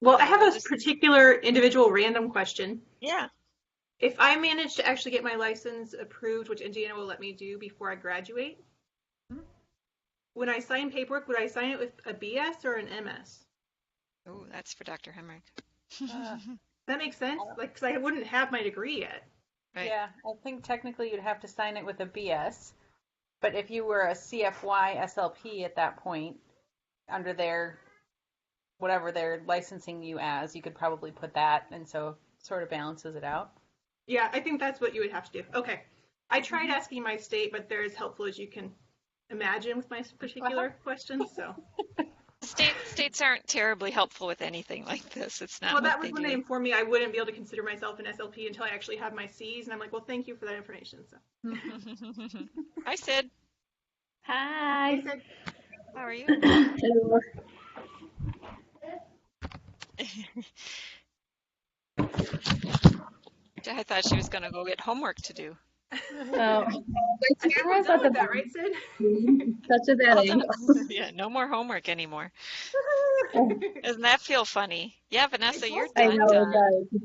Well, I So have we'll a just, particular individual random question. yeah. If I manage to actually get my license approved, which Indiana will let me do before I graduate, when I sign paperwork, would I sign it with a BS or an MS? Oh, that's for Dr. Hemrick. Uh, That makes sense? I don't- Like, because I wouldn't have my degree yet. Right. yeah, I think technically you'd have to sign it with a BS, but if you were a CFY SLP at that point, under their whatever they're licensing you as, you could probably put that, and so sort of balances it out. Yeah, I think that's what you would have to do. Okay. I tried Mhm. asking my state, but they're as helpful as you can imagine with my particular questions. So, States aren't terribly helpful with anything like this. It's not well, what that was they when they do. informed me I wouldn't be able to consider myself an SLP until I actually have my C's, and I'm like, well, thank you for that information. So, Hi, Sid. hey, Hi. said, How are you? Hello. I thought she was going to go get homework to do. Oh, my I think we're camera's done at the with that, right, bottom. Sid? Such a bad All angle. done. Yeah, no more homework anymore. Doesn't that feel funny? Yeah, It Vanessa, you're does I feel done, know funny. it done. does.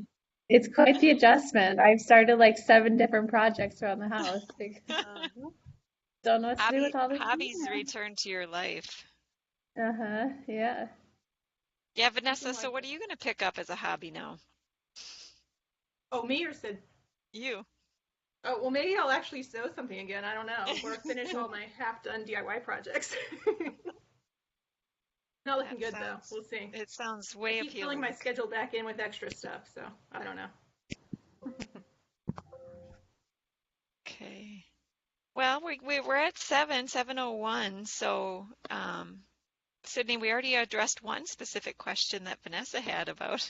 It's quite the adjustment. I've started like 7 different projects around the house. Like, Uh-huh. don't know what to do with all this. Hobbies return to your life. Uh-huh. Yeah. Yeah, Nothing Vanessa, so like what it. are you going to pick up as a hobby now? Oh, me or Sid? You. Oh, well, maybe I'll actually sew something again. I don't know. Or finish all my half-done DIY projects. Not looking That good, though. We'll see. it sounds I way keep filling my appealing. schedule back in with extra stuff, so I don't know. Okay. Well, we're at 7:01. So, Sydney, we already addressed one specific question that Vanessa had about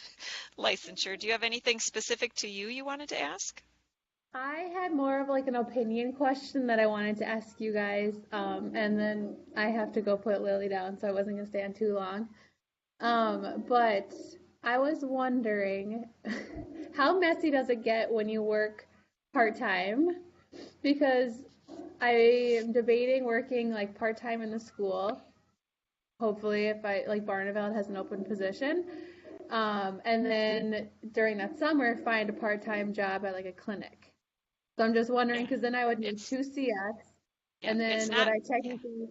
licensure. Do you have anything specific to you wanted to ask? I had more of like an opinion question that I wanted to ask you guys, and then I have to go put Lily down, so I wasn't gonna stay on too long. But I was wondering, how messy does it get when you work part-time? Because I am debating working like part-time in the school. Hopefully, if I like Barneveld has an open position. And then during that summer, find a part-time job at like a clinic. So I'm just wondering, Yeah, because then I would need it's two CFs, yep, and it's then would not I yeah. technically,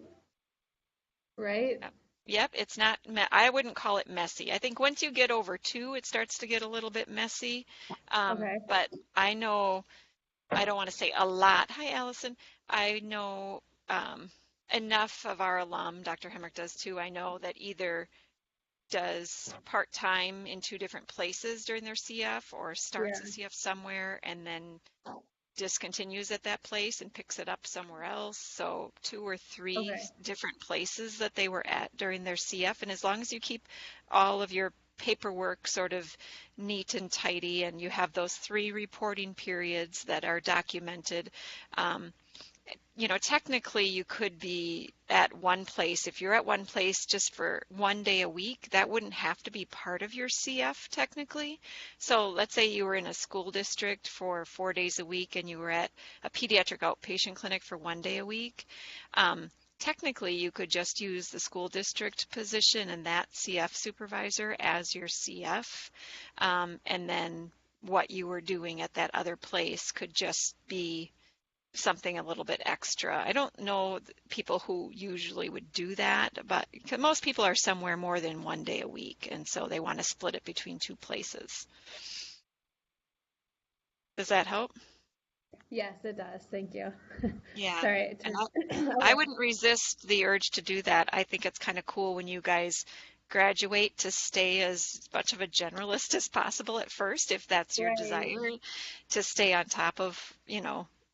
right? Yep, it's not I wouldn't call it messy. I think once you get over two, it starts to get a little bit messy. Okay. But I know I don't want to say a lot. Hi, Allison. I know enough of our alum, Dr. Hemrick does too. I know that either does part-time in two different places during their CF or starts a Yeah. CF somewhere and then discontinues at that place and picks it up somewhere else. So two or three Okay. different places that they were at during their CF. And as long as you keep all of your paperwork sort of neat and tidy and you have those three reporting periods that are documented, um, technically you could be at one place. If you're at one place just for one day a week, that wouldn't have to be part of your CF technically. So let's say you were in a school district for 4 days a week and you were at a pediatric outpatient clinic for one day a week. Technically, you could just use the school district position and that CF supervisor as your CF. And then what you were doing at that other place could just be something a little bit extra. I don't know people who usually would do that, but most people are somewhere more than one day a week, and so they want to split it between two places. Does that help? Yes, it does. Thank you. Yeah. Sorry. And I Okay. wouldn't resist the urge to do that. I think it's kind of cool when you guys graduate to stay as much of a generalist as possible at first, if that's your Right. desire, to stay on top of,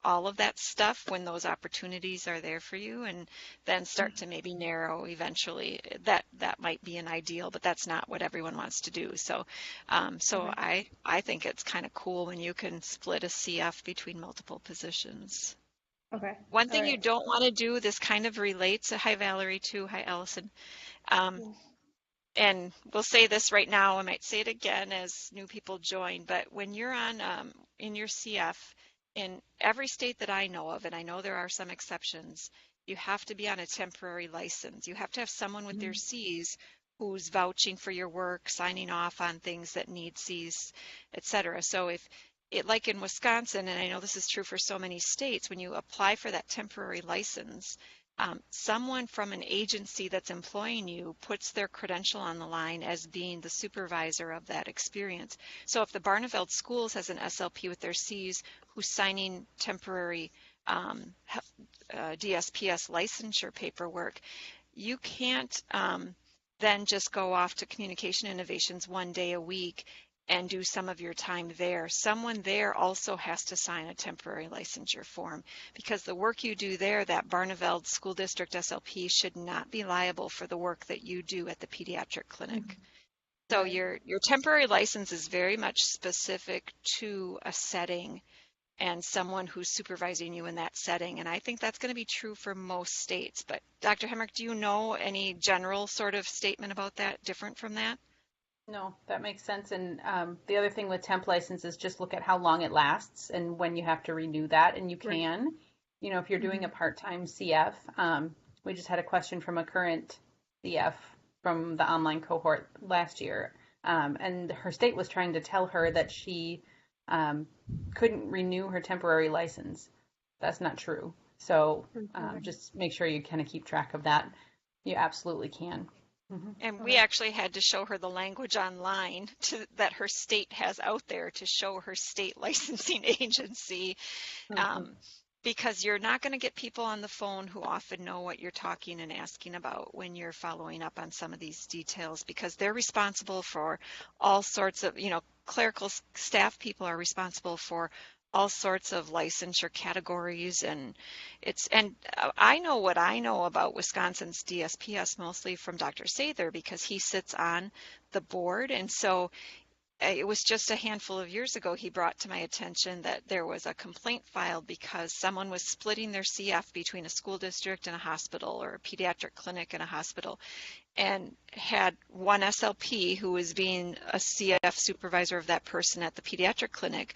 all of that stuff when those opportunities are there for you, and then start to maybe narrow eventually. That might be an ideal, but that's not what everyone wants to do. So Okay. I think it's kind of cool when you can split a CF between multiple positions. Okay. One All thing you right. don't want to do, this kind of relates, hi Valerie too, hi Allison, um, Yeah. and we'll say this right now, I might say it again as new people join, but when you're on in your CF, in every state that I know of, and I know there are some exceptions, you have to be on a temporary license. You have to have someone with their Mhm. C's who's vouching for your work, signing off on things that need Cs, etc. So if it, like in Wisconsin, and I know this is true for so many states, when you apply for that temporary license, someone from an agency that's employing you puts their credential on the line as being the supervisor of that experience. So if the Barneveld Schools has an SLP with their Cs who's signing temporary DSPS licensure paperwork, you can't then just go off to Communication Innovations one day a week and do some of your time there. Someone there also has to sign a temporary licensure form, because the work you do there, that Barneveld School District SLP should not be liable for the work that you do at the pediatric clinic. So Right. your temporary license is very much specific to a setting and someone who's supervising you in that setting. And I think that's going to be true for most states. But Dr. Hemrick, do you know any general sort of statement about that different from that? No, that makes sense. And the other thing with temp license is just look at how long it lasts and when you have to renew that. And you Right. can, if you're doing a part-time CF, we just had a question from a current CF from the online cohort last year. And her state was trying to tell her that she couldn't renew her temporary license. That's not true. So just make sure you kind of keep track of that. You absolutely can. And we actually had to show her the language online that her state has out there to show her state licensing agency, because you're not going to get people on the phone who often know what you're talking and asking about when you're following up on some of these details, because they're responsible for all sorts of, clerical staff people are responsible for all sorts of licensure categories, and I know what I know about Wisconsin's DSPS mostly from Dr. Sather, because he sits on the board. And so it was just a handful of years ago he brought to my attention that there was a complaint filed because someone was splitting their CF between a school district and a hospital, or a pediatric clinic and a hospital, and had one SLP who was being a CF supervisor of that person at the pediatric clinic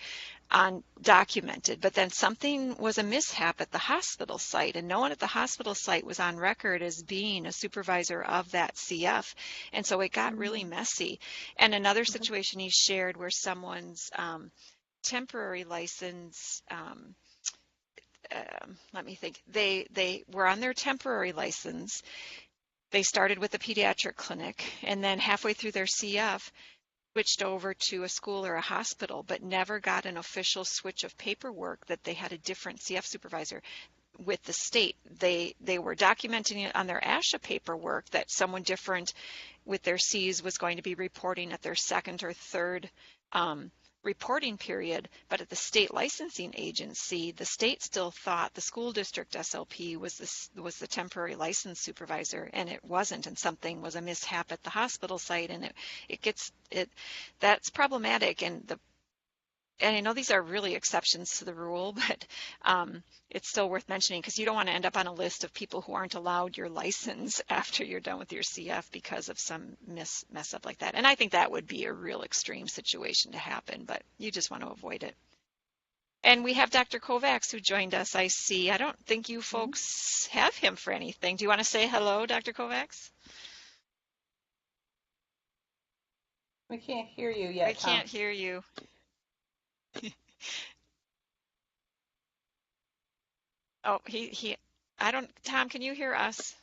undocumented. But then something was a mishap at the hospital site, and no one at the hospital site was on record as being a supervisor of that CF. And so it got really messy. And another situation he shared where someone's temporary license, let me think, they were on their temporary license. They started with a pediatric clinic, and then halfway through their CF, switched over to a school or a hospital, but never got an official switch of paperwork that they had a different CF supervisor with the state. They were documenting it on their ASHA paperwork that someone different with their Cs was going to be reporting at their second or third reporting period, but at the state licensing agency, the state still thought the school district SLP was the temporary license supervisor, and it wasn't, and something was a mishap at the hospital site, and that's problematic. And I know these are really exceptions to the rule, but it's still worth mentioning, because you don't want to end up on a list of people who aren't allowed your license after you're done with your CF because of some mess up like that. And I think that would be a real extreme situation to happen, but you just want to avoid it. And we have Dr. Kovacs who joined us, I see. I don't think you folks have him for anything. Do you want to say hello, Dr. Kovacs? We can't hear you yet, We Tom. can't hear you. Oh, Tom, can you hear us?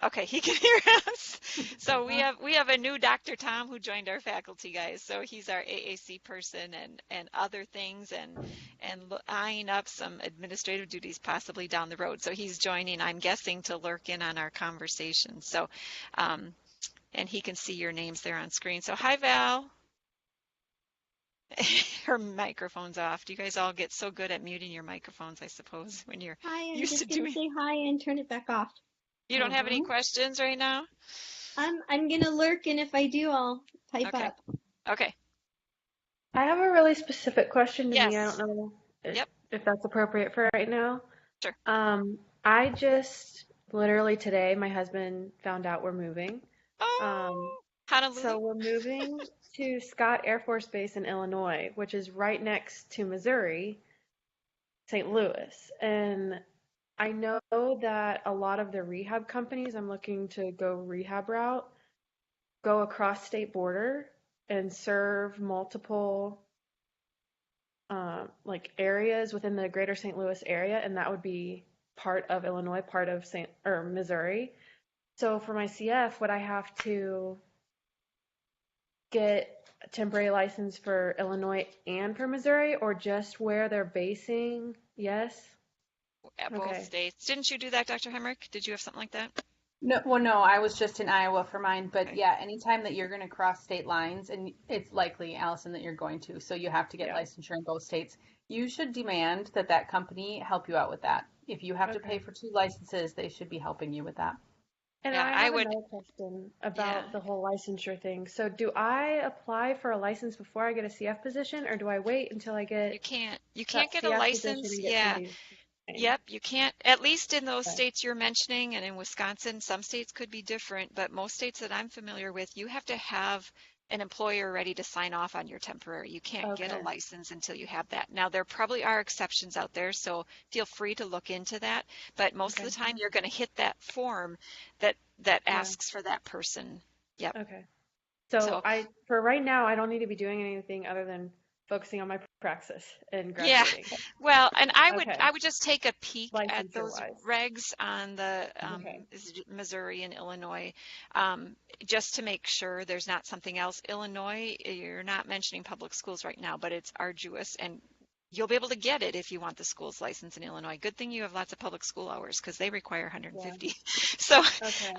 Okay, he can hear us. So we have a new Dr. Tom who joined our faculty, guys. So he's our AAC person and other things, and eyeing up some administrative duties possibly down the road. So he's joining, I'm guessing, to lurk in on our conversation. So, and he can see your names there on screen. So hi, Val. Her microphone's off. Do you guys all get so good at muting your microphones, I suppose, when you're Hi, I'm used just to gonna doing? say hi and turn it back off. You don't have any questions right now? I'm gonna lurk, and if I do, I'll type Okay. up. Okay. I have a really specific question to me. I Yes. don't know Yep. if that's appropriate for right now. Sure. I just literally today, my husband found out we're moving. Oh, Honolulu. So we're moving to Scott Air Force Base in Illinois, which is right next to Missouri, St. Louis. And I know that a lot of the rehab companies, I'm looking to go rehab route, go across state border and serve multiple like areas within the greater St. Louis area, and that would be part of Illinois, part of Missouri. So for my CF, would I have to get a temporary license for Illinois and for Missouri, or just where they're basing? Yes. At both Okay. states. Didn't you do that, Dr. Hemrick? Did you have something like that? No, well, no, I was just in Iowa for mine, but Okay. yeah, anytime that you're going to cross state lines, and it's likely, Allison, that you're going to, so you have to get Yeah. licensure in both states, you should demand that that company help you out with that. If you have to pay Okay. for 2 licenses, they should be helping you with that. And Yeah, I I have would, another question yeah. about the whole licensure thing. So do I apply for a license before I get a CF position, or do I wait until I get You that can't get a CF position license. and get Yeah. somebody to train? Yep, you can't, at least in those Okay. states you're mentioning, and in Wisconsin, some states could be different, but most states that I'm familiar with, you have to have an employer ready to sign off on your temporary. You can't get a Okay. license until you have that. Now, there probably are exceptions out there, so feel free to look into that, but most of Okay. the time you're going to hit that form that Yeah. asks for that person. Yep. Okay. So So, for right now, I don't need to be doing anything other than focusing on my praxis and yeah, graduating. well, and Okay. I would just take a peek at Licensure those wise. regs on the Okay. Missouri and Illinois, just to make sure there's not something else. Illinois, you're not mentioning public schools right now, but it's arduous, and you'll be able to get it if you want the school's license in Illinois. Good thing you have lots of public school hours because they require Yeah. 150. So, Okay.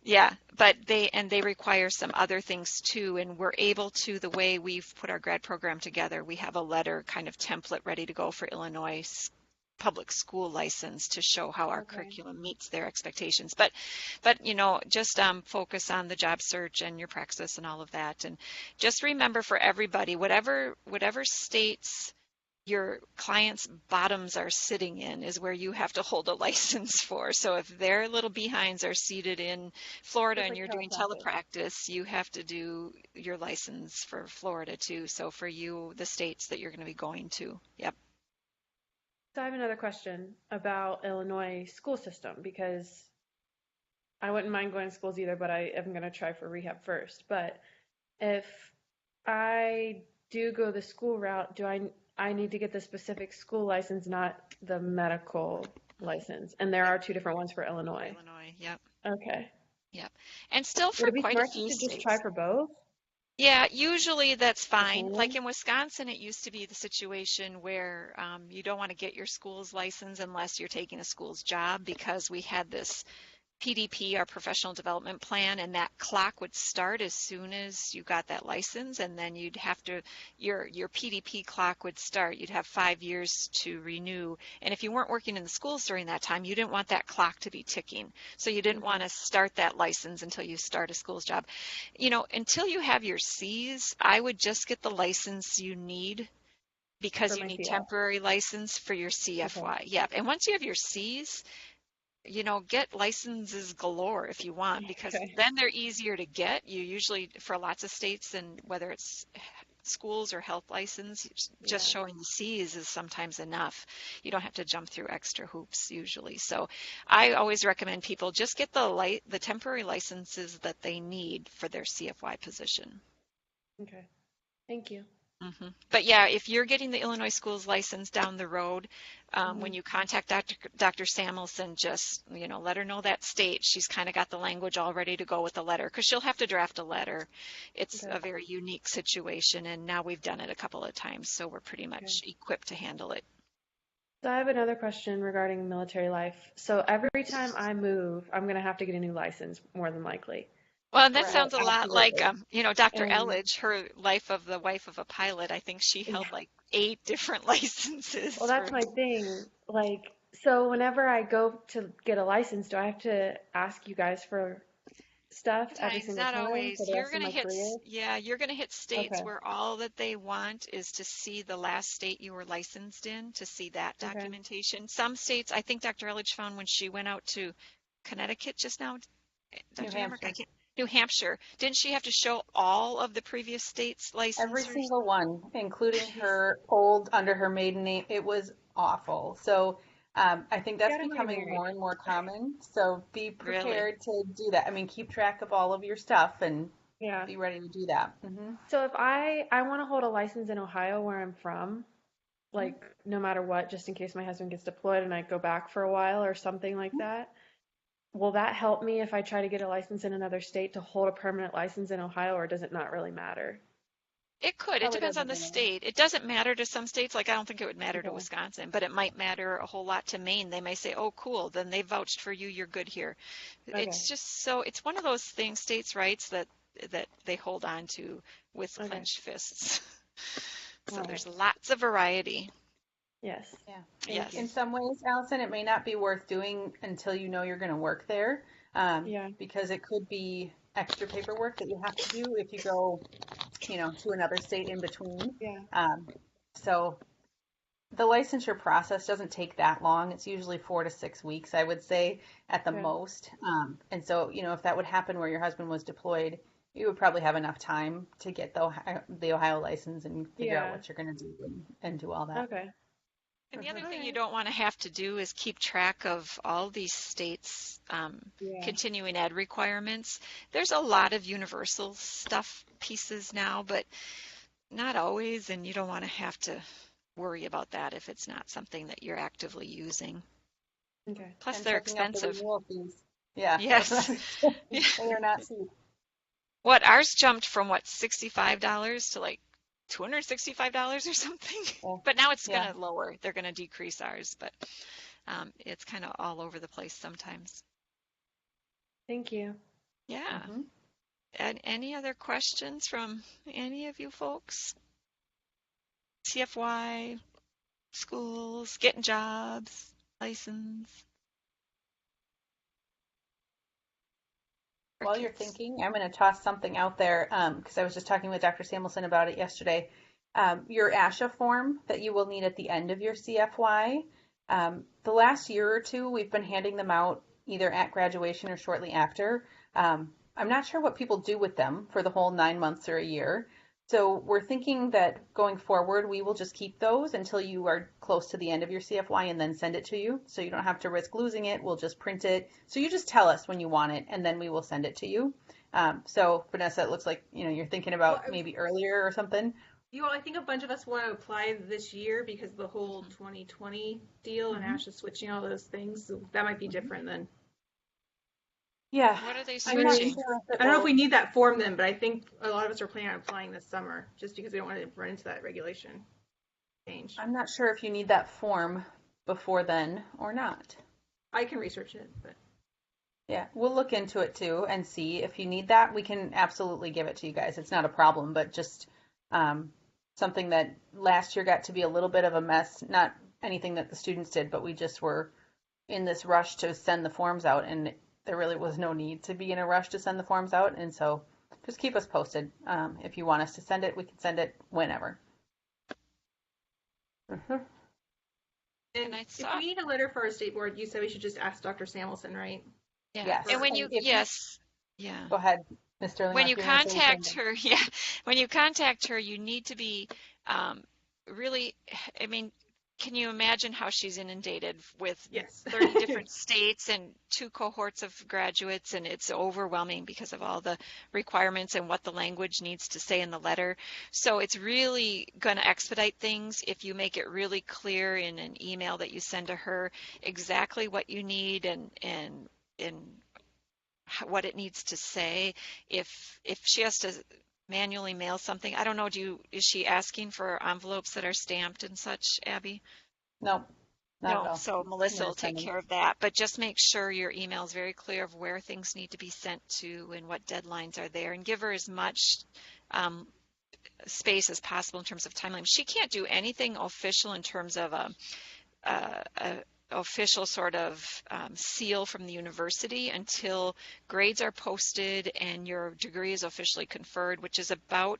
yeah, but they require some other things too, and we're able to, the way we've put our grad program together, we have a letter kind of template ready to go for Illinois public school license to show how our Okay. curriculum meets their expectations. But just focus on the job search and your praxis and all of that, and just remember for everybody, whatever states your client's bottoms are sitting in is where you have to hold a license for. So if their little behinds are seated in Florida Just and like you're doing telepractice. telepractice, you have to do your license for Florida too. So for you, the states that you're going to be going to. Yep. So I have another question about Illinois school system, because I wouldn't mind going to schools either, but I am going to try for rehab first. But if I do go the school route, do I need to get the specific school license, not the medical license? And there Yep. are two different ones for For Illinois. Illinois. Yep. Okay. Yep. And still Would for it be quite a smart few to just try states. for both? Yeah, usually that's The fine. Like training? in Wisconsin, it used to be the situation where you don't want to get your school's license unless you're taking a school's job, because we had this PDP, our professional development plan, and that clock would start as soon as you got that license, and then you'd have to, your PDP clock would start. You'd have 5 years to renew, and if you weren't working in the schools during that time, you didn't want that clock to be ticking. So you didn't want Okay. to start that license until you start a school's job. Until you have your C's, I would just get the license you need, because For you my need CF. temporary license for your Okay. CFY. Yep. And once you have your C's, get licenses galore if you want, because Okay. then they're easier to get. You usually, for lots of states, and whether it's schools or health license, just Yeah. showing the C's is sometimes enough. You don't have to jump through extra hoops usually. So I always recommend people just get the temporary licenses that they need for their CFY position. Okay. Thank you. But yeah, if you're getting the Illinois schools license down the road, when Hmm. you contact Dr. Samuelson, just let her know that state. She's kind of got the language all ready to go with the letter, because she'll have to draft a letter. It's Okay. a very unique situation, and now we've done it a couple of times, so we're pretty Okay. much equipped to handle it. So I have another question regarding military life. So every time I move, I'm going to have to get a new license, more than likely. Well, and that Correct. Oh, sounds a lot like, absolutely. Dr. And Elledge, her life of the wife of a pilot. I think she yeah, held like 8 different licenses well, for. that's my thing. Like, so whenever I go to get a license, do I have to ask you guys for stuff every Sometimes, single not time for always. the rest of my career? You're gonna hit states Okay. where all that they want is to see the last state you were licensed in, to see that Okay. documentation. Some states, I think Dr. Elledge found when she went out to Connecticut just now, New Dr. Hamrick, Hampshire. New Hampshire, didn't she have to show all of the previous states' Every licensors? single one, including Jeez. her old under her maiden name. It was awful. So I think I that's gotta becoming remarry. more and more common. So be Really? prepared to do that. I mean, keep track of all of your stuff and Yeah. be ready to do that. Mm-hmm. So if I want to hold a license in Ohio where I'm from, like no matter what, just in case my husband gets deployed and I go back for a while or something like that, will that help me if I try to get a license in another state to hold a permanent license in Ohio, or does it not really matter? It could. It Probably depends on doesn't the matter. state. It doesn't matter to some states. Like, I don't think it would matter to Okay. Wisconsin, but it might matter a whole lot to Maine. They may say, oh, cool, then they vouched for you, you're good here. Okay. It's just so, it's one of those things, states' rights, that they hold on to with Okay. clenched fists. So Right. there's lots of variety. Yes. Yeah. Yes. In some ways, Allison, it may not be worth doing until you know you're going to work there, Yeah. because it could be extra paperwork that you have to do if you go, to another state in between. Yeah. So the licensure process doesn't take that long. It's usually 4 to 6 weeks, I would say, at the Okay. most. And so, if that would happen where your husband was deployed, you would probably have enough time to get the Ohio license and figure out Yeah. what you're going to do and do all that. Okay. And the other All thing you right. don't want to have to do is keep track of all these states' Yeah. continuing ed requirements. There's a lot of universal stuff pieces now, but not always, and you don't want to have to worry about that if it's not something that you're actively using. Okay. Plus, And they're checking out the expensive. renewal fees. Yeah, that's what I Yes. was saying. Yeah. They are not cheap. What, ours jumped from what, $65 to like $265 or something? Yeah. But now it's going Yeah. to lower. They're going to decrease ours, but it's kind of all over the place sometimes. Thank you. Yeah. Mm-hmm. And any other questions from any of you folks? CFY, schools, getting jobs, license? While you're Crickets. thinking, I'm going to toss something out there, because I was just talking with Dr. Samuelson about it yesterday. Your ASHA form that you will need at the end of your CFY. The last year or two, we've been handing them out either at graduation or shortly after. I'm not sure what people do with them for the whole 9 months or a year. So we're thinking that going forward, we will just keep those until you are close to the end of your CFY and then send it to you. So you don't have to risk losing it. We'll just print it. So you just tell us when you want it, and then we will send it to you. So Vanessa, it looks like you're thinking about maybe earlier or something. I think a bunch of us want to apply this year because of the whole 2020 deal and ASHA switching all those things. So that might be different then. Yeah, What are they I'm not switching? sure if it I don't know if will- we need that form then, but I think a lot of us are planning on applying this summer just because we don't want to run into that regulation change. I'm not sure if you need that form before then or not. I can research it, but Yeah, we'll look into it too and see if you need that. We can absolutely give it to you guys. It's not a problem, but just something that last year got to be a little bit of a mess. Not anything that the students did, but we just were in this rush to send the forms out, and there really was no need to be in a rush to send the forms out. And so just keep us posted. If you want us to send it, we can send it whenever. Mm-hmm. and I if saw- we need a letter for our state board, you said we should just ask Dr. Samuelson, right? Yeah. Yes. And when And you, if you- yes. Yeah. Go ahead, Mr. When you contact her, yeah, when you contact her, you need to be really, I mean, can you imagine how she's inundated with Yes. 30 different states and 2 cohorts of graduates, and it's overwhelming because of all the requirements and what the language needs to say in the letter. So it's really going to expedite things if you make it really clear in an email that you send to her exactly what you need and what it needs to say. If she has to manually mail something, I don't know, is she asking for envelopes that are stamped and such, Abby? No, not at No, all. so Melissa will take Sending. care of that, but just make sure your email is very clear of where things need to be sent to and what deadlines are there, and give her as much space as possible in terms of timeline. She can't do anything official in terms of a official sort of seal from the university until grades are posted and your degree is officially conferred, which is about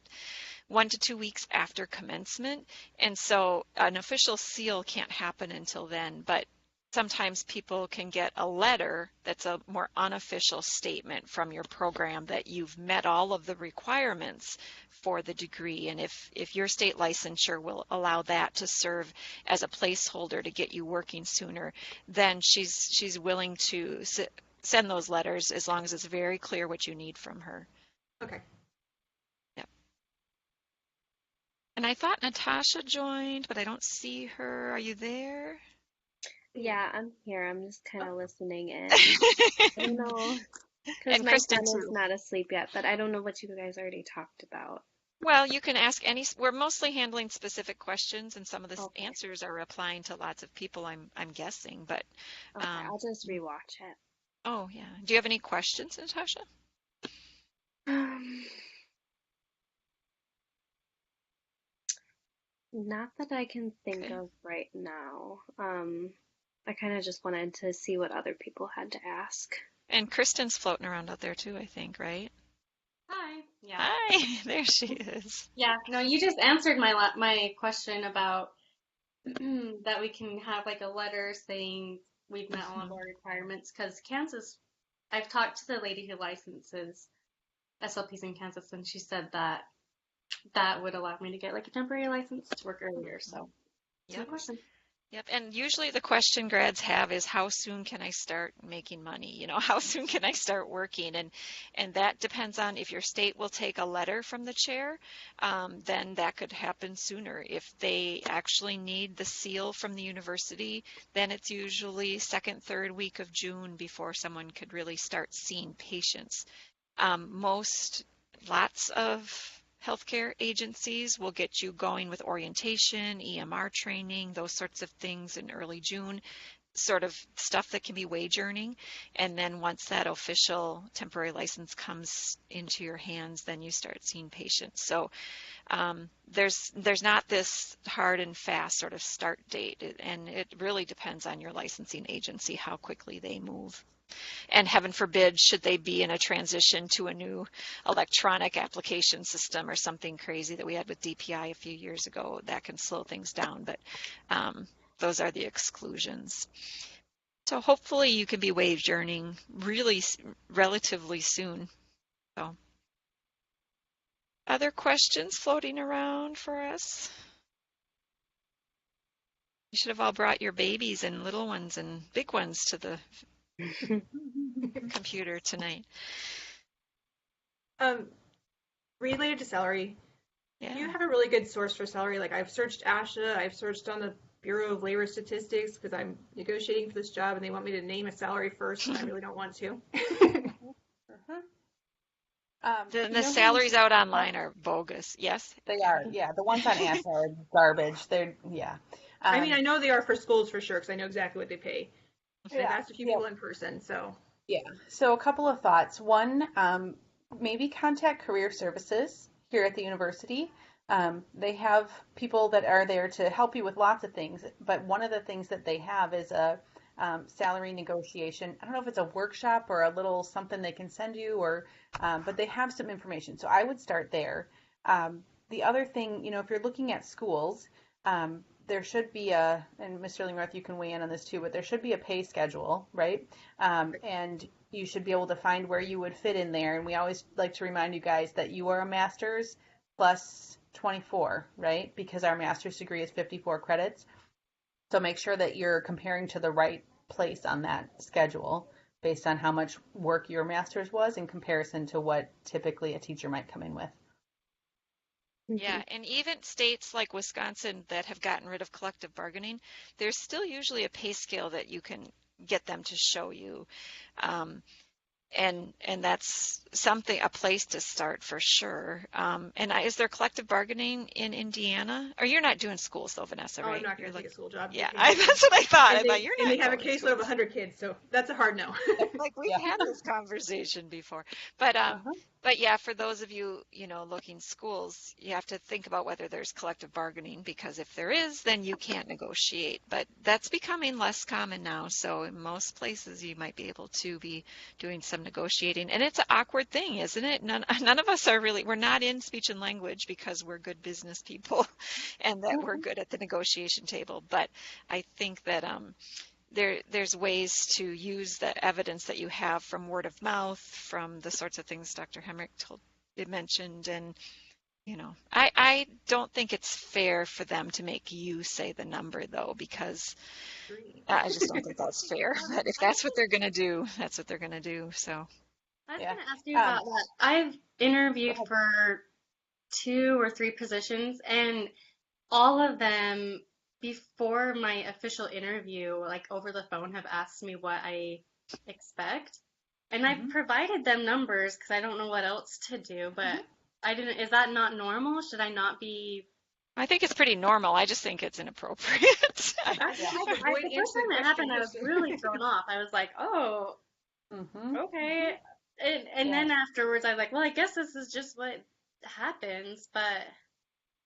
1 to 2 weeks after commencement. And so an official seal can't happen until then, but sometimes people can get a letter that's a more unofficial statement from your program that you've met all of the requirements for the degree. And if your state licensure will allow that to serve as a placeholder to get you working sooner, then she's willing to send those letters as long as it's very clear what you need from her. Okay. And I thought Natasha joined, but I don't see her. Are you there? Yeah, I'm here. I'm just kind of listening in. I don't know, because And my Kristen son is too. not asleep yet, but I don't know what you guys already talked about. Well, you can ask any, we're mostly handling specific questions, and some of the Okay. answers are applying to lots of people, I'm guessing, but Okay, I'll just rewatch it. oh yeah. Do you have any questions, Natasha? Not that I can think Okay. of right now. I kind of just wanted to see what other people had to ask. And Kristen's floating around out there too, I think, right? Hi. Yeah. Hi, there she is. Yeah. No, you just answered my question about that we can have like a letter saying we've met all of our requirements because Kansas, I've talked to the lady who licenses SLPs in Kansas and she said that that would allow me to get like a temporary license to work earlier. So that's my Yep. question. Yep. And usually the question grads have is how soon can I start making money? You know, how soon can I start working? And that depends on if your state will take a letter from the chair, then that could happen sooner. If they actually need the seal from the university, then it's usually second, third week of June before someone could really start seeing patients. Lots of healthcare agencies will get you going with orientation, EMR training, those sorts of things in early June, sort of stuff that can be wage earning. And then once that official temporary license comes into your hands, then you start seeing patients. So there's not this hard and fast sort of start date, and it really depends on your licensing agency how quickly they move. And heaven forbid, should they be in a transition to a new electronic application system or something crazy that we had with DPI a few years ago, that can slow things down. But those are the exclusions. So hopefully you can be wage earning really relatively soon. So, other questions floating around for us? You should have all brought your babies and little ones and big ones to the computer tonight. Related to salary, Yeah. you have a really good source for salary. Like I've searched ASHA, I've searched on the Bureau of Labor Statistics because I'm negotiating for this job and they want me to name a salary first and I really don't want to. The salaries out online are bogus. Yes? They are, yeah. The ones on ASHA are garbage. They're, yeah. I mean, I know they are for schools for sure because I know exactly what they pay. I've Yeah, asked a few people in person, so. yeah. So a couple of thoughts. One, maybe contact Career Services here at the university. They have people that are there to help you with lots of things, but one of the things that they have is a salary negotiation. I don't know if it's a workshop or a little something they can send you, or but they have some information. So I would start there. The other thing, if you're looking at schools, there should be and Mr. Lingworth, you can weigh in on this too, but there should be a pay schedule, right? And you should be able to find where you would fit in there. And we always like to remind you guys that you are a master's plus 24, right? Because our master's degree is 54 credits. So make sure that you're comparing to the right place on that schedule based on how much work your master's was in comparison to what typically a teacher might come in with. Yeah, and even states like Wisconsin that have gotten rid of collective bargaining, there's still usually a pay scale that you can get them to show you. And that's a place to start for sure. Is there collective bargaining in Indiana? Or you're not doing schools though, Vanessa, Oh, right? I'm not going to take a school job. Yeah, that's what I thought. I thought you're not. And they have a going to caseload of schools. 100 kids, so that's a hard no. Like we've had this conversation before. But yeah, for those of you, looking schools, you have to think about whether there's collective bargaining, because if there is, then you can't negotiate. But that's becoming less common now. So in most places you might be able to be doing some negotiating. And it's an awkward thing, isn't it? None of us we're not in speech and language because we're good business people and that we're good at the negotiation table. But I think that there's ways to use the evidence that you have from word of mouth, from the sorts of things Dr. Hemrick mentioned, and I don't think it's fair for them to make you say the number though, because I just don't think that's fair. But if that's what they're going to do, that's what they're going to do. So I was going to ask you about that. I've interviewed for 2 or 3 positions, and all of them before my official interview, like over the phone, have asked me what I expect. And I've provided them numbers because I don't know what else to do, but I didn't, is that not normal? Should I not be? I think it's pretty normal. I just think it's inappropriate. The first time it happened, I was really thrown off. I was like, oh, okay. And then afterwards, I was like, well, I guess this is just what happens, but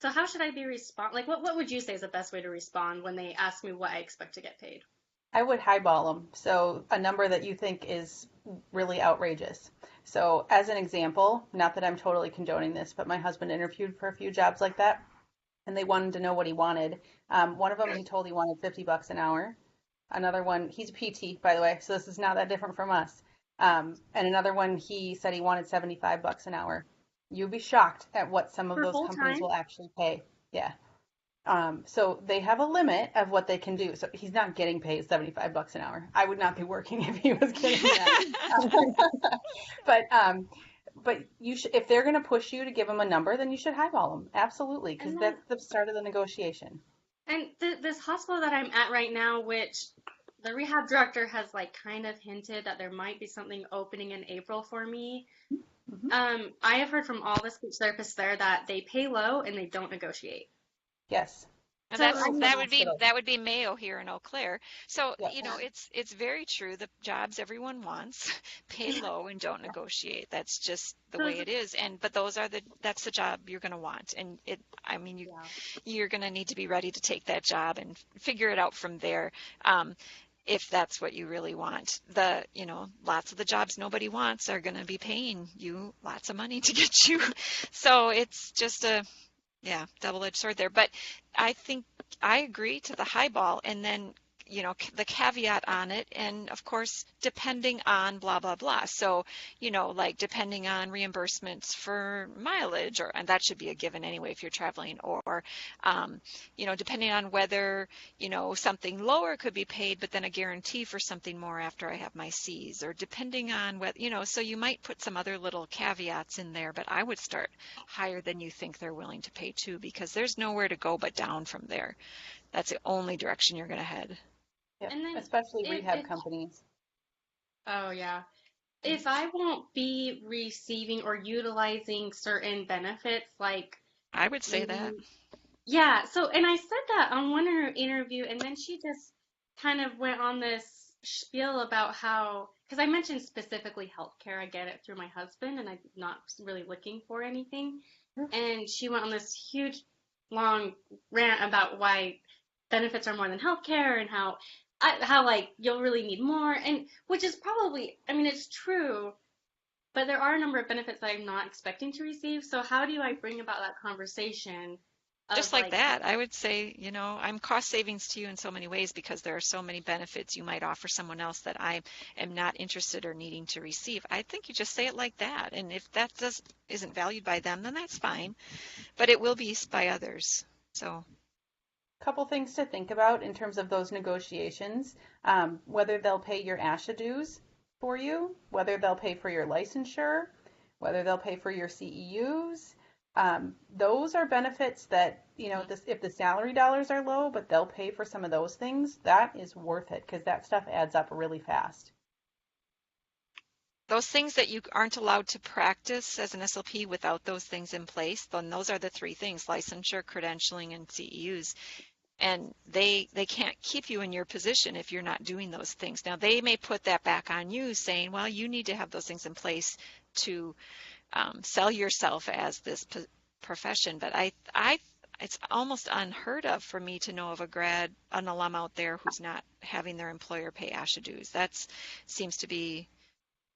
so how should I be like what would you say is the best way to respond when they ask me what I expect to get paid? I would highball them. So a number that you think is really outrageous. So as an example, not that I'm totally condoning this, but my husband interviewed for a few jobs like that, and they wanted to know what he wanted. One of them, he told he wanted $50 an hour. Another one, he's a PT, by the way, so this is not that different from us. And another one, he said he wanted $75 an hour. You'll be shocked at what some of For those full companies time? will actually pay. Yeah. So they have a limit of what they can do. So he's not getting paid $75 an hour. I would not be working if he was getting that. But you should, if they're going to push you to give them a number, then you should highball them. Absolutely, because And then, that's the start of the negotiation. and this hospital that I'm at right now, which the rehab director has like kind of hinted that there might be something opening in April for me. I have heard from all the speech therapists there that they pay low and they don't negotiate. Yes. And So that would be Mayo here in Eau Claire. So, Yeah. you know, it's very true. The jobs everyone wants pay low and don't negotiate. That's just the way it is. But that's the job you're going to want. And you're going to need to be ready to take that job and figure it out from there. If that's what you really want. Lots of the jobs nobody wants are going to be paying you lots of money to get you. So it's just double-edged sword there. But I think I agree to the highball, and then the caveat on it, and of course depending on blah blah blah. So like depending on reimbursements for mileage, and that should be a given anyway if you're traveling, or depending on whether something lower could be paid but then a guarantee for something more after I have my C's, or depending on what so you might put some other little caveats in there. But I would start higher than you think they're willing to pay too, because there's nowhere to go but down from there. That's the only direction you're going to head. Yeah, And then especially rehab companies. Oh, yeah. If I won't be receiving or utilizing certain benefits, like I would say that. Yeah, so, and I said that on one interview, and then she just kind of went on this spiel about how, because I mentioned specifically healthcare, I get it through my husband, and I'm not really looking for anything. And she went on this huge, long rant about why benefits are more than healthcare, and how like you'll really need more, and which is probably, I mean, it's true, but there are a number of benefits that I'm not expecting to receive. So how do I bring about that conversation? Just like that, I would say, I'm cost savings to you in so many ways because there are so many benefits you might offer someone else that I am not interested or needing to receive. I think you just say it like that. And if that isn't valued by them, then that's fine. But it will be by others. So. Couple things to think about in terms of those negotiations, whether they'll pay your ASHA dues for you, whether they'll pay for your licensure, whether they'll pay for your CEUs. Those are benefits that, if the salary dollars are low, but they'll pay for some of those things, that is worth it because that stuff adds up really fast. Those things that you aren't allowed to practice as an SLP without those things in place, then those are the three things: licensure, credentialing, and CEUs. And they can't keep you in your position if you're not doing those things. Now, they may put that back on you, saying, well, you need to have those things in place to sell yourself as this profession. But it's almost unheard of for me to know of an alum out there who's not having their employer pay ASHA dues. That seems to be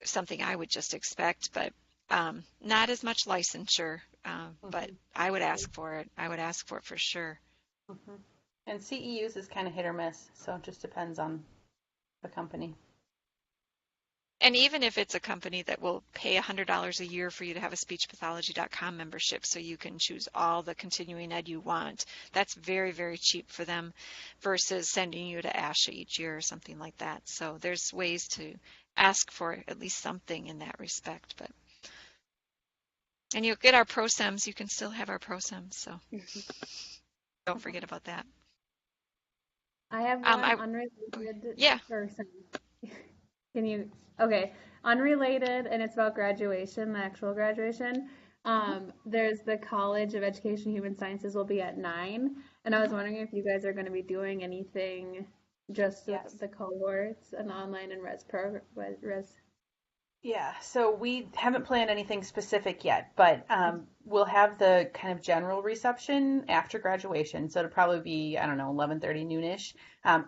something I would just expect, but not as much licensure. But I would ask for it. I would ask for it for sure. Mm-hmm. And CEUs is kind of hit or miss, so it just depends on the company. And even if it's a company that will pay $100 a year for you to have a speechpathology.com membership so you can choose all the continuing ed you want, that's very, very cheap for them versus sending you to ASHA each year or something like that. So there's ways to ask for at least something in that respect. But And you'll get our prosems. You can still have our prosems, so don't forget about that. I have one unrelated. Yeah. Or sorry. Can you? Okay, unrelated, and it's about graduation, the actual graduation. There's the College of Education and Human Sciences will be at 9, and I was wondering if you guys are going to be doing anything just with the cohorts, an online and res program, res. Yeah, so we haven't planned anything specific yet, but we'll have the kind of general reception after graduation. So it'll probably be, I don't know, 11:30, noonish.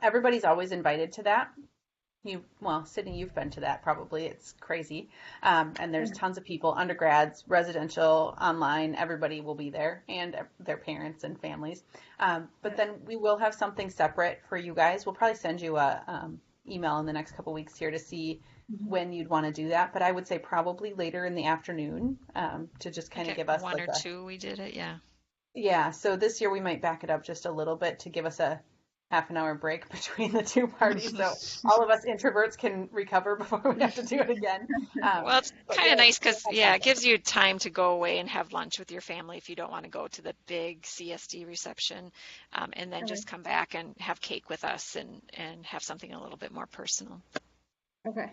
Everybody's always invited to that. Well, Sydney, you've been to that probably. It's crazy. And there's tons of people, undergrads, residential, online, everybody will be there, and their parents and families. But then we will have something separate for you guys. We'll probably send you a email in the next couple weeks here to see when you'd want to do that. But I would say probably later in the afternoon to just kind of give us one like or two. We did it, yeah. Yeah, so this year we might back it up just a little bit to give us a half an hour break between the two parties, so all of us introverts can recover before we have to do it again. Well, it's kind of nice because, it gives you time to go away and have lunch with your family if you don't want to go to the big CSD reception, and then just come back and have cake with us and have something a little bit more personal. Okay,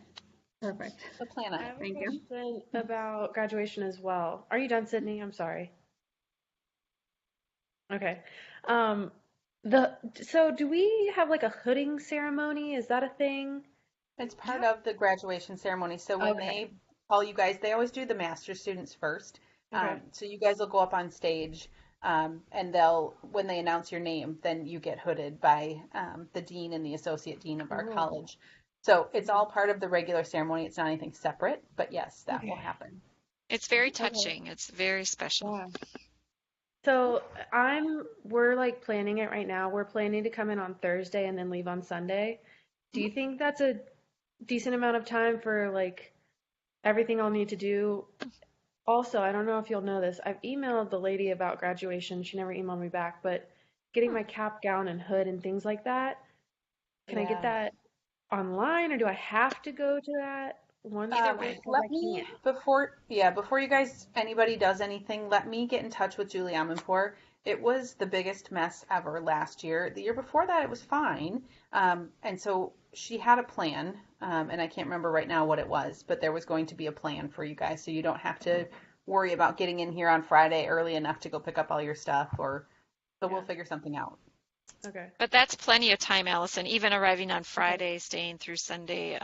perfect. So plan on it. Thank you. I have a question about graduation as well. Are you done, Sydney? I'm sorry. Okay. So do we have like a hooding ceremony? Is that a thing? It's part of the graduation ceremony. So when they call you guys, they always do the master's students first. So you guys will go up on stage, and when they announce your name, then you get hooded by the dean and the associate dean of our college. So it's all part of the regular ceremony. It's not anything separate, but yes, that will happen. It's very touching. It's very special. Yeah. So we're like planning it right now. We're planning to come in on Thursday and then leave on Sunday. Do you think that's a decent amount of time for like everything I'll need to do? Also, I don't know if you'll know this. I've emailed the lady about graduation. She never emailed me back, but getting my cap, gown, and hood and things like that. Can I get that online, or do I have to go to that? Either way. Let me before you guys anybody does anything, let me get in touch with Julie Amanpour. It was the biggest mess ever last year. The year before that it was fine. And so she had a plan, and I can't remember right now what it was, but there was going to be a plan for you guys, so you don't have to worry about getting in here on Friday early enough to go pick up all your stuff, we'll figure something out. Okay. But that's plenty of time, Allison. Even arriving on Friday, staying through Sunday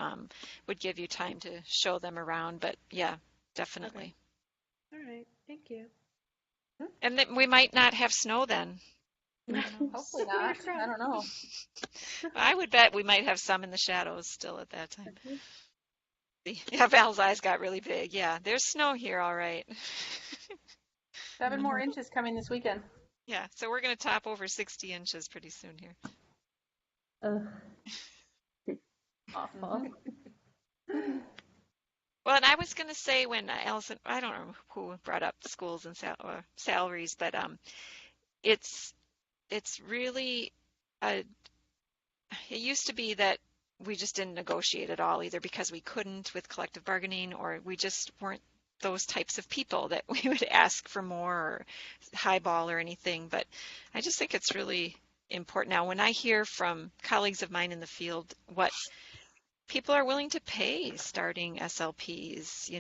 would give you time to show them around. But yeah, definitely. Okay. All right. Thank you. And then we might not have snow then. Hopefully not. I don't know. I would bet we might have some in the shadows still at that time. Yeah, Val's eyes got really big. Yeah, there's snow here, all right. 7 more inches coming this weekend. Yeah, so we're going to top over 60 inches pretty soon here. Awful. Well, and I was going to say when Allison, I don't know who brought up schools and salaries, but it's really, it used to be that we just didn't negotiate at all, either because we couldn't with collective bargaining, or we just weren't those types of people that we would ask for more or highball or anything. But I just think it's really important. Now, when I hear from colleagues of mine in the field what people are willing to pay starting SLPs,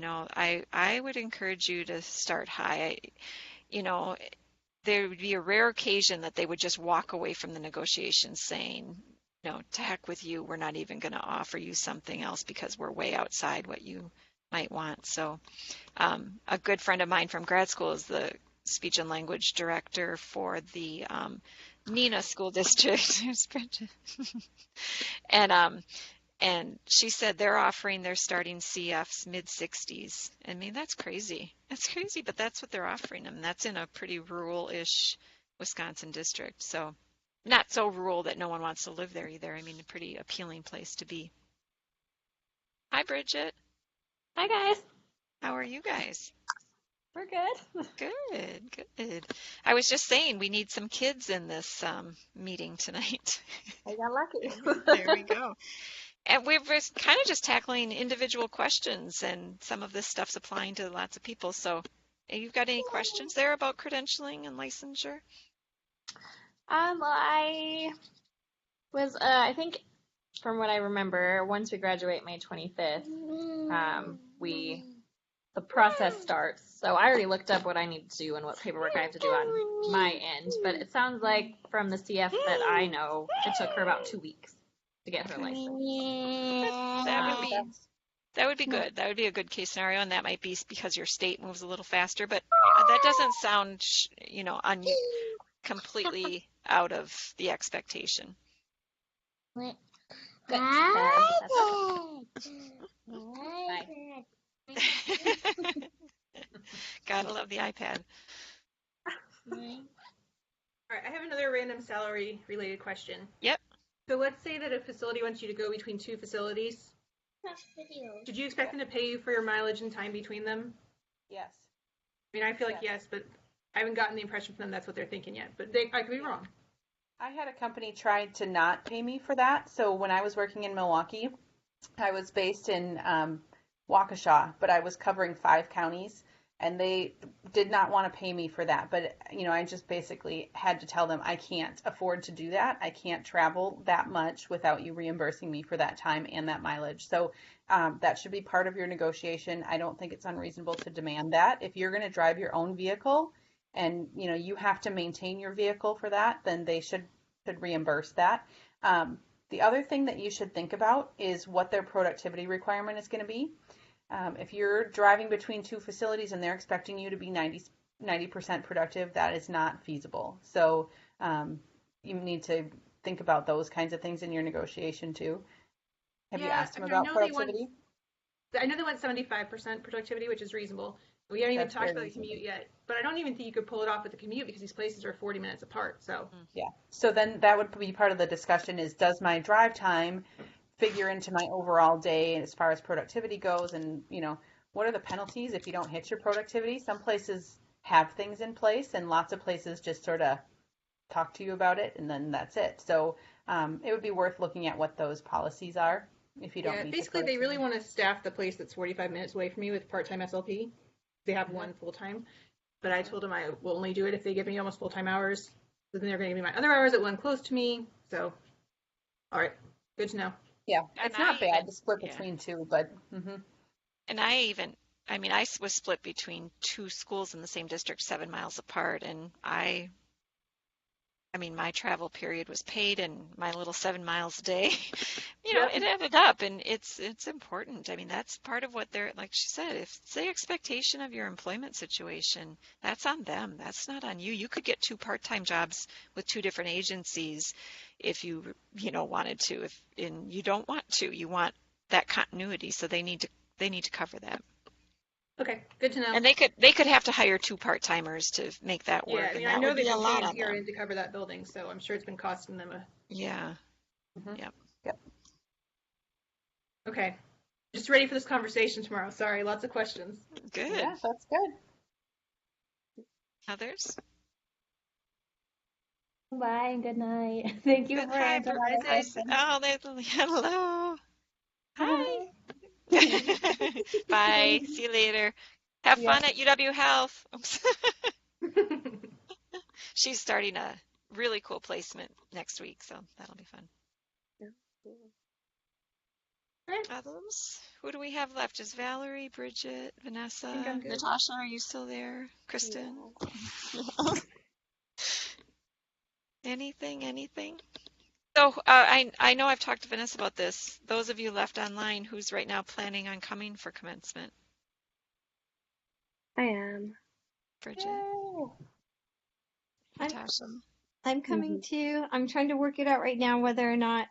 I would encourage you to start high. There would be a rare occasion that they would just walk away from the negotiations saying, no, to heck with you, we're not even going to offer you something else because we're way outside what you might want. So a good friend of mine from grad school is the speech and language director for the Neenah School District. And she said they're offering their starting CFs mid-60s. I mean, that's crazy. That's crazy, but that's what they're offering them. That's in a pretty rural-ish Wisconsin district. So not so rural that no one wants to live there either. I mean, a pretty appealing place to be. Hi, Bridget. Hi, guys. How are you guys? We're good. Good. I was just saying we need some kids in this meeting tonight. I got lucky. There we go. And we're kind of just tackling individual questions, and some of this stuff's applying to lots of people. So You've got any questions there about credentialing and licensure? I was, I think from what I remember, once we graduate May 25th, the process starts. So I already looked up what I need to do and what paperwork I have to do on my end, but it sounds like from the CF that I know, it took her about 2 weeks to get her license. That would be good. That would be a good case scenario, and that might be because your state moves a little faster, but that doesn't sound, completely out of the expectation. Good. Gotta love the iPad. All right, I have another random salary related question. Yep. So let's say that a facility wants you to go between 2 facilities. Did you expect them to pay you for your mileage and time between them? Yes. I mean, I feel like yes, but I haven't gotten the impression from them that's what they're thinking yet. But I could be wrong. I had a company try to not pay me for that. So when I was working in Milwaukee, I was based in Waukesha, but I was covering 5 counties, and they did not want to pay me for that. But, I just basically had to tell them I can't afford to do that. I can't travel that much without you reimbursing me for that time and that mileage. So that should be part of your negotiation. I don't think it's unreasonable to demand that. If you're going to drive your own vehicle and, you have to maintain your vehicle for that, then they should reimburse that. The other thing that you should think about is what their productivity requirement is going to be. If you're driving between 2 facilities and they're expecting you to be 90% productive, that is not feasible. So you need to think about those kinds of things in your negotiation too. Have you asked them about productivity? I know they want 75% productivity, which is reasonable. We haven't even talked about the commute yet, but I don't even think you could pull it off with the commute because these places are 40 minutes apart. So yeah. So then that would be part of the discussion is, does my drive time figure into my overall day as far as productivity goes? And, what are the penalties if you don't hit your productivity? Some places have things in place and lots of places just sort of talk to you about it and then that's it. So it would be worth looking at what those policies are if you don't meet basically they really want to staff the place that's 45 minutes away from me with part-time SLP. They have one full-time, but I told them I will only do it if they give me almost full-time hours. So then they're going to give me my other hours at one close to me. So, all right, good to know. Yeah, it's not bad to split between 2, but. And I was split between 2 schools in the same district, 7 miles apart, and my travel period was paid, and my little 7 miles a day, it added up, and it's important. That's part of what they're, like she said, if it's the expectation of your employment situation, that's on them. That's not on you. You could get 2 part-time jobs with 2 different agencies if you, wanted to. And you don't want to. You want that continuity, so they need to cover that. Okay, good to know. And they could have to hire 2 part-timers to make that work. Yeah, I know they've been paying PRN to cover that building, so I'm sure it's been costing them Yeah. Yep. Okay. Just ready for this conversation tomorrow. Sorry, lots of questions. Good. Yeah, that's good. Others? Bye and good night. Thank you for answering all the questions. Oh, hello. Hi. Bye. See you later. Have fun at UW Health. She's starting a really cool placement next week, so that'll be fun. Others? Who do we have left? Is Valerie, Bridget, Vanessa, Natasha? Are you still there? Kristen? Yeah. Anything? So I know I've talked to Vanessa about this. Those of you left online, who's right now planning on coming for commencement? I am. Bridget. Natasha. I'm coming too. I'm trying to work it out right now whether or not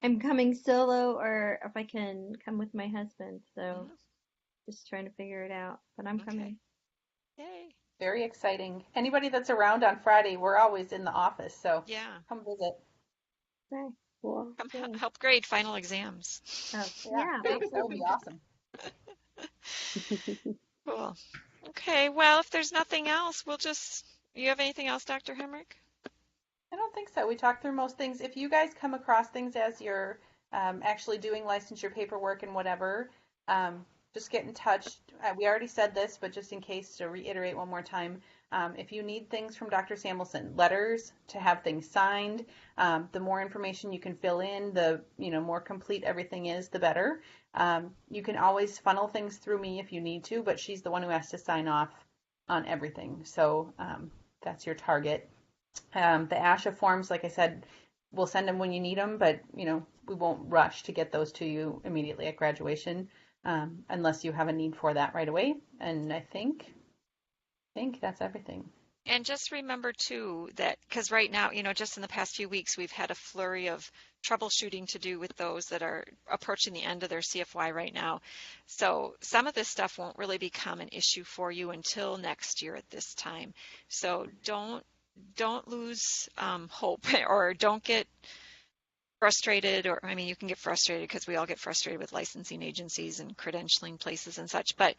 I'm coming solo or if I can come with my husband. So just trying to figure it out. But I'm coming. Yay. Very exciting. Anybody that's around on Friday, we're always in the office, so come visit. Okay, cool. Come help grade final exams. Oh, yeah. That would be awesome. Cool. Okay, well, if there's nothing else, you have anything else, Dr. Hemrick? I don't think so. We talked through most things. If you guys come across things as you're actually doing licensure paperwork and whatever, just get in touch. We already said this, but just in case to reiterate one more time, if you need things from Dr. Samuelson, letters to have things signed, the more information you can fill in, the more complete everything is, the better. You can always funnel things through me if you need to, but she's the one who has to sign off on everything. So that's your target. The ASHA forms, like I said, we'll send them when you need them, but we won't rush to get those to you immediately at graduation, unless you have a need for that right away. And I think that's everything. And just remember too that because right now, just in the past few weeks, we've had a flurry of troubleshooting to do with those that are approaching the end of their CFY right now. So some of this stuff won't really become an issue for you until next year at this time. So don't lose hope, or don't get frustrated, or I mean, you can get frustrated because we all get frustrated with licensing agencies and credentialing places and such, but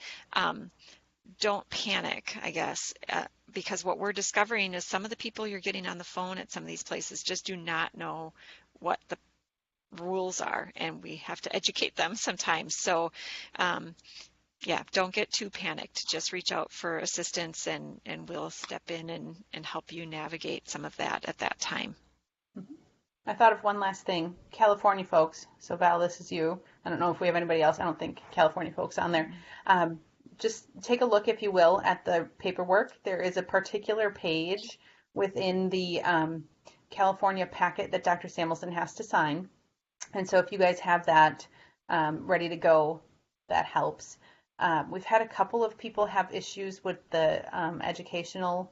don't panic, I guess, because what we're discovering is some of the people you're getting on the phone at some of these places just do not know what the rules are, and we have to educate them sometimes. So yeah, don't get too panicked. Just reach out for assistance, and we'll step in and help you navigate some of that at that time. I thought of one last thing. California folks. So Val, this is you. I don't know if we have anybody else. I don't think California folks on there. Just take a look, if you will, at the paperwork. There is a particular page within the California packet that Dr. Samuelson has to sign. And so if you guys have that ready to go, that helps. We've had a couple of people have issues with the educational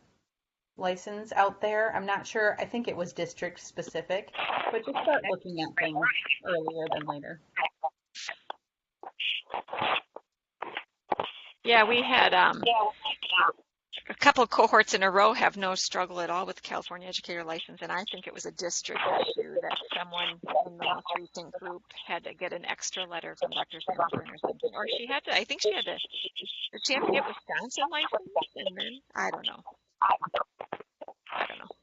license out there. I'm not sure. I think it was district specific, but just start looking at things earlier than later. Yeah, we had a couple of cohorts in a row have no struggle at all with the California educator license, and I think it was a district issue that someone in the most recent group had to get an extra letter from Dr. Samuelson or something, or she had to. I think she had to. Did she have to get Wisconsin license? And then I don't know,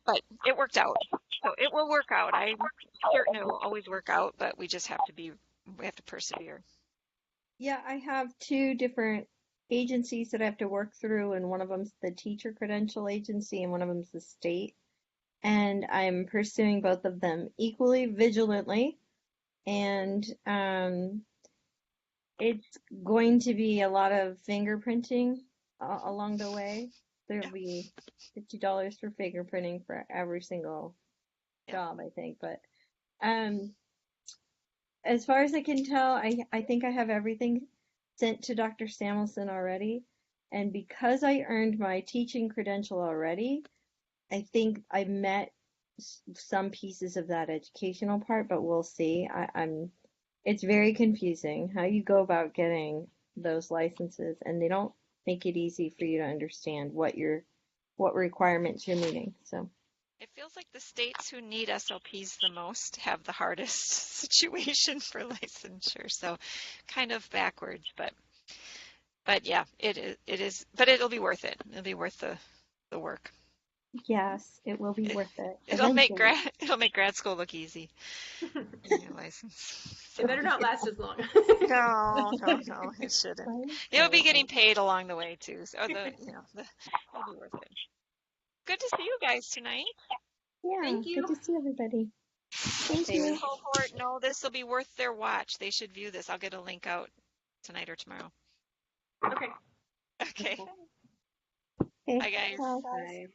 but it worked out. So it will work out. I'm certain it will always work out, but we just have to persevere. Yeah, I have two different agencies that I have to work through, and one of them's the teacher credential agency, and one of them's the state. And I'm pursuing both of them equally vigilantly, and it's going to be a lot of fingerprinting along the way. There'll be $50 for fingerprinting for every single job, I think. But as far as I can tell, I think I have everything sent to Dr. Samuelson already. And because I earned my teaching credential already, I think I met some pieces of that educational part, but we'll see. It's very confusing how you go about getting those licenses, and they don't make it easy for you to understand what requirements you're meeting. So it feels like the states who need SLPs the most have the hardest situation for licensure. So kind of backwards, but yeah, it is. But it'll be worth it. It'll be worth the work. yes, it will be worth it. It'll make grad school look easy. Your license. It better not last as long. No, it shouldn't. You'll be getting paid along the way too. So it'll be worth it. Good to see you guys tonight. Yeah, Thank you. good to see everybody. Thank you. Cohort, no, this will be worth their watch. They should view this. I'll get a link out tonight or tomorrow. Okay. Okay. Okay. Bye, guys. Bye.